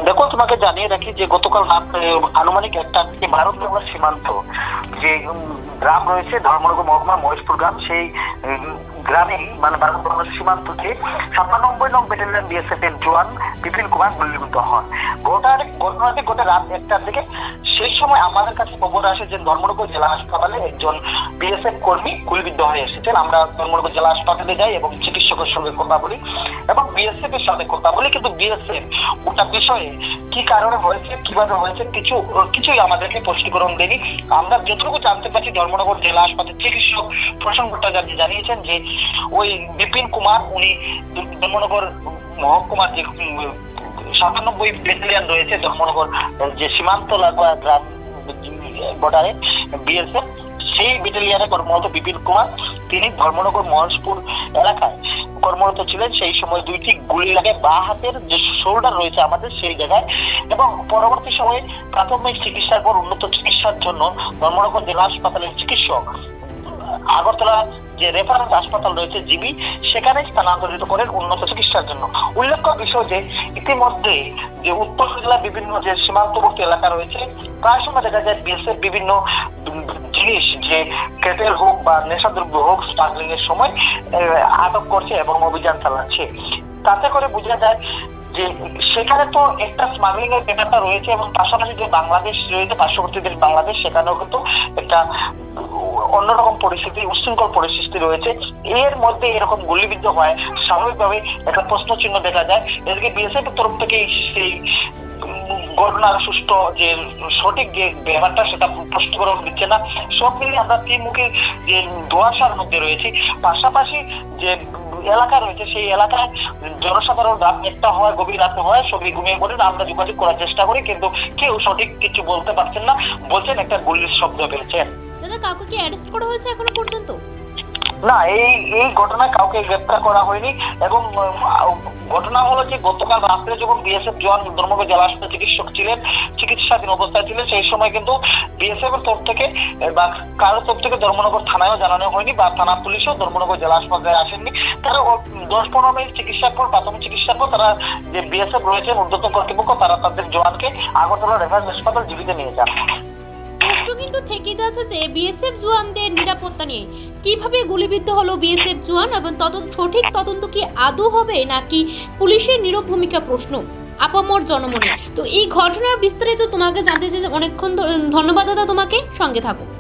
দেখো, তোমাকে জানিয়ে রাখি যে গতকাল রাত আনুমানিক 1টা থেকে ভারত বাংলার সীমান্ত যে গ্রাম রয়েছে ধর্মনগর মহকুমা মহেশপুর গ্রাম, সেই গ্রামেই মানে ভারত বাংলার সীমান্ততে 97 নং ব্যাটালিয়ন বিএসএফ এর জওয়ান বিপিন কুমার গুলিবিদ্ধ হন। ঘটনাটি ঘটে রাত 1টার দিকে। সেই সময় আমাদের কাছে খবর আসে যে ধর্মনগর জেলা হাসপাতালে একজন বিএসএফ কর্মী গুলিবিদ্ধ হয়ে এসেছেন। আমরা ধর্মনগর জেলা হাসপাতালে যাই এবং চিকিৎসকের সঙ্গে কথা বলি এবং বিএসএফ এর সাথে কথা বলি, কিন্তু বিএসএফ ওটা বিষয়ে কি কারণে হয়েছে, কিভাবে হয়েছে, কিছুই আমাদেরকে স্পষ্টীকরণ দেয়নি। আমরা যতটুকু জানতে পারছি, ধর্মনগর জেলা হাসপাতালের চিকিৎসক প্রসন্ন ভট্টাচার্য জানিয়েছেন যে ওই বিপিন কুমার উনি ধর্মনগর মহকুমার যে 97 ব্যাটালিয়ন রয়েছে ধর্মনগর যে সীমান্ত লাগোয়া গ্রাম বর্ডারে বিএসএফ, সেই ব্যাটালিয়নে কর্মরত বিপিন কুমার তিনি ধর্মনগর মহেশপুর এলাকায় কর্মরত ছিলেন। সেই সময় 2টি গুলি লাগে বাঁ হাতের যে শোল্ডার রয়েছে আমাদের সেই জায়গায়, এবং পরবর্তী সময়ে প্রাথমিক চিকিৎসার পর উন্নত চিকিৎসার জন্য ধর্মনগর জেলা হাসপাতালের চিকিৎসক আগরতলা যে রেফারেন্স হাসপাতাল রয়েছে জিবি, সেখানে স্থানান্তরিত করেন উন্নত চিকিৎসার জন্য। উল্লেখ্য বিষয় যে ইতিমধ্যে যে উত্তর জেলার বিভিন্ন যে সীমান্তবর্তী এলাকা রয়েছে, প্রায় সময় দেখা যায় বিএসএফ বিভিন্ন জিনিস যে কেটেল হোক বা নেশাদ্রব্য হোক স্মাগলিং এর সময় আটক করছে এবং অভিযান চালাচ্ছে। তাতে করে বোঝা যায় যে সেখানে তো একটা স্মাগলিং এর ব্যাপারটা রয়েছে এবং পাশাপাশি যে বাংলাদেশ রয়েছে, পার্শ্ববর্তী দেশ বাংলাদেশ, সেখানেও কিন্তু একটা অন্যরকম পরিস্থিতি, উচ্ছৃঙ্খল পরিস্থিতি রয়েছে। এর মধ্যে এরকম গুলিবিদ্ধ হয় স্বাভাবিকভাবে একটা প্রশ্ন চিহ্ন দেখা যায়। এদিকে বিএসএফ এর তরফ থেকে সেই ঘটনার সুষ্ঠু যে সঠিক যে ব্যাপারটা সেটা স্পষ্টীকরণ দিচ্ছে না। সব মিলিয়ে আমরা ত্রিমুখী যে ধোঁয়াশার মধ্যে রয়েছি। পাশাপাশি যে এলাকা রয়েছে সেই এলাকায় জনসাধারণ রাত 1টা হয়, গভীর রাতে হয়, সবই ঘুমিয়ে পড়েন। আমরা যোগাযোগ করার চেষ্টা করি, কিন্তু কেউ সঠিক কিছু বলতে পারছেন না। বলছেন একটা গুলির শব্দ পেয়েছেন। দাদা, কাউকে কি অ্যারেস্ট করা হয়েছে এখনো পর্যন্ত? না, এই ঘটনায় কাউকে গ্রেপ্তার করা হয়নি। এবং ঘটনা হলো যে গতকাল রাত্রে যখন বিএসএফ জওয়ান ধর্মনগর জেলা হাসপাতালে চিকিৎসক ছিলেন, চিকিৎসাধীন অবস্থায় ছিলেন, সেই সময় কিন্তু বিএসএফ এর তরফ থেকে বা কারোর তরফ থেকে ধর্মনগর থানায়ও জানানো হয়নি বা থানা পুলিশও ধর্মনগর জেলা হাসপাতালে আসেননি। তারা 10-15 মিনিট চিকিৎসার পর, প্রাথমিক চিকিৎসার পর তারা যে বিএসএফ রয়েছে ঊর্ধ্বতন কর্তৃপক্ষ, তারা তাদের জওয়ানকে আগরতলা রেফারেন্স হাসপাতাল জীবিত নিয়ে যান। প্রশ্ন কিন্তু থেকে যাচ্ছে যে বিএসএফ জওয়ানদের নিরাপত্তা নিয়ে কিভাবে গুলিবিদ্ধ হলো বিএসএফ জওয়ান, এবং সঠিক তদন্ত কি আদৌ হবে নাকি পুলিশের নীরব ভূমিকা, প্রশ্ন আপামর জনমনে। তো এই ঘটনার বিস্তারিত তোমাকে জানতে চাই। অনেকক্ষণ ধন্যবাদ দাদা, তোমাকে, সঙ্গে থাকো।